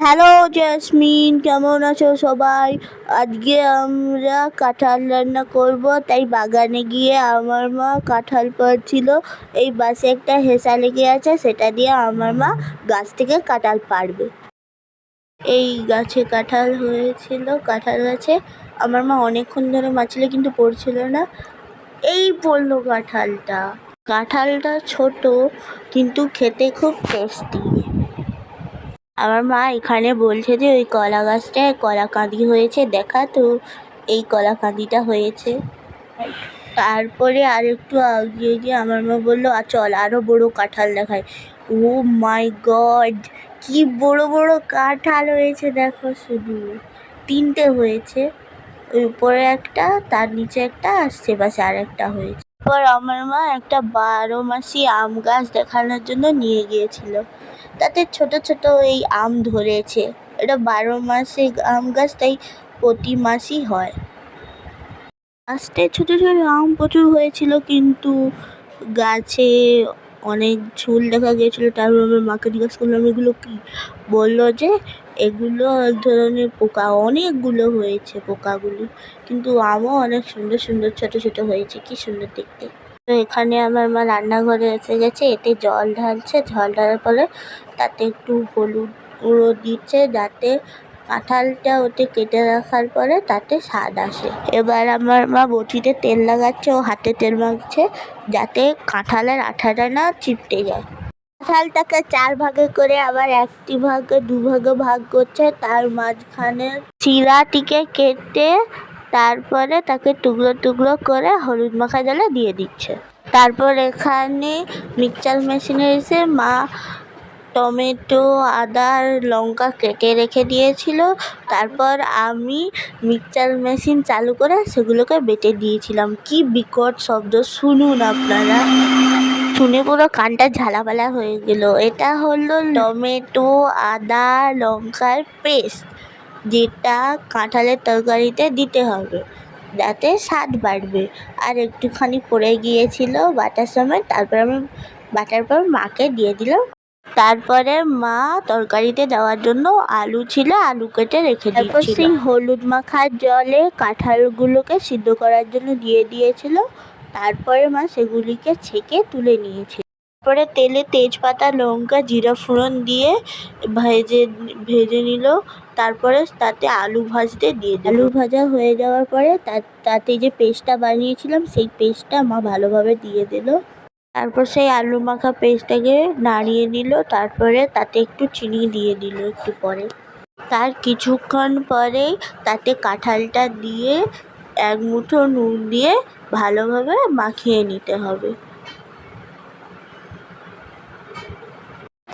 Hello jasmine, কেমন আছো সবাই? আজকে আমরা কাঁঠাল রান্না করব, তাই বাগানে গিয়ে আমার মা কাঁঠাল পাড়ছিল। এই বাসে একটা হেসা লেগে আছে, সেটা দিয়ে আমার মা গাছ থেকে কাঁঠাল পাড়বে। এই গাছে কাঁঠাল হয়েছিল, কাঁঠাল গাছে আমার মা অনেকক্ষণ ধরে মারছিল কিন্তু পড়ছিল না। এই পড়লো কাঁঠালটা। কাঁঠালটা ছোট কিন্তু খেতে খুব টেস্টি। আমার মা এখানে বলছে যে ওই কলা গাছটায় কলা কাঁদি হয়েছে, দেখা তো এই কলা কাঁদিটা হয়েছে। তারপরে আর একটু এগিয়ে গিয়ে আমার মা বললো চল আরো বড় কাঁঠাল দেখায়। ও মাই গড, কি বড় বড় কাঁঠাল হয়েছে দেখো শুধু। 3টে হয়েছে, ওই উপরে একটা, তার নিচে একটা, আর সে পাশে আর একটা হয়েছে। এরপর আমার মা একটা 12 মাসি আম গাছ দেখানোর জন্য নিয়ে গিয়েছিল। তাতে ছোট ছোট এই আম ধরেছে। এটা 12 মাসে আম গাছ, তাই প্রতি মাসই হয়। গাছটায় ছোট ছোট আম প্রচুর হয়েছিল, কিন্তু গাছে অনেক ঝুল দেখা গিয়েছিল। তারপর আমার মাকে জিজ্ঞাসা করলাম এগুলো কি, বললো যে এগুলো এক ধরনের পোকা। অনেকগুলো হয়েছে পোকাগুলো, কিন্তু আমও অনেক সুন্দর সুন্দর ছোট ছোট হয়েছে, কি সুন্দর দেখতে। তো এখানে আমার মা রান্নাঘরে এসে গেছে, এতে জল ঢালছে। জল ঢালার পরে তাতে একটু হলুদ গুঁড়ো দিচ্ছে, যাতে কাঁঠালটা ওতে কেটে রাখার পরে তাতে স্বাদ আসে। এবার আমার মা বটিতে তেল লাগাচ্ছে ও হাতে তেল মাখছে, যাতে কাঁঠালের আঠাটা না চিপটে যায়। কাঁঠালটাকে 4 ভাগে করে আবার একটি ভাগে 2 ভাগে ভাগ করছে। তার মাঝখানে চিড়াটিকে কেটে তারপরে তাকে টুকরো টুকরো করে হলুদ মাখা জলে দিয়ে দিচ্ছে। তারপর এখানে মিক্সচার মেশিনে এসে মা টমেটো, আদা আর লঙ্কা কেটে রেখে দিয়েছিল। তারপর আমি মিক্সচার মেশিন চালু করে সেগুলোকে বেটে দিয়েছিলাম। কি বিকট শব্দ, শুনুন আপনারা, শুনে পুরো কানটা ঝালাপালা হয়ে গেল। এটা হলো টমেটো, আদা, লঙ্কার পেস্ট, যেটা কাঁঠালের তরকারিতে দিতে হবে যাতে স্বাদ বাড়বে। আর একটুখানি পড়ে গিয়েছিল বাটার সময়, তারপর আমি বাটার পর মাকে দিয়ে দিলাম। তারপরে মা তরকারিতে দেওয়ার জন্য আলু ছিল, আলু কেটে রেখে দিয়েছিল। সেই হলুদ মাখার জলে কাঁঠালগুলোকে সিদ্ধ করার জন্য দিয়ে দিয়েছিল। তারপরে মা সেগুলিকে ছেঁকে তুলে নিয়েছিল। তারপরে তেলে তেজপাতা, লঙ্কা, জিরা ফোড়ন দিয়ে ভেজে নিল। তারপরে তাতে আলু ভাজতে দিয়ে দিল। আলু ভাজা হয়ে যাওয়ার পরে তাতে যে পেস্টটা বানিয়েছিলাম সেই পেস্টটা মা ভালোভাবে দিয়ে দিল। তারপর সেই আলু মাখা পেস্টটাকে নাড়িয়ে নিল। তারপরে তাতে একটু চিনি দিয়ে দিল একটু পরে। তার কিছুক্ষণ পরেই তাতে কাঁঠালটা দিয়ে 1 মুঠো নুন দিয়ে ভালোভাবে মাখিয়ে নিতে হবে।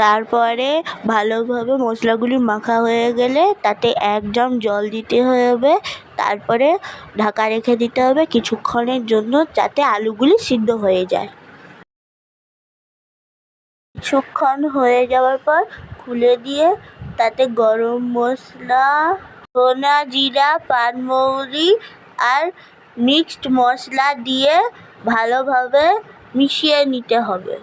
তারপরে ভালোভাবে মশলাগুলি মাখা হয়ে গেলে তাতে 1 জাম জল দিতে হবে। তারপরে ঢাকা রেখে দিতে হবে কিছুক্ষণের জন্য, যাতে আলুগুলি সিদ্ধ হয়ে যায়। কিছুক্ষণ হয়ে যাওয়ার পর খুলে দিয়ে তাতে গরম মশলা, ধনা, জিরা, পানমৌরি আর মিক্সড মশলা দিয়ে ভালোভাবে মিশিয়ে নিতে হবে।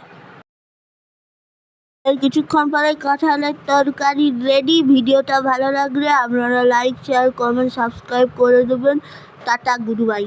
কিছুক্ষণ পরে কাঁঠালের তরকারি রেডি। ভিডিওটা ভালো লাগলে আপনারা লাইক, শেয়ার, কমেন্ট, সাবস্ক্রাইব করে দেবেন। Tata, good bye.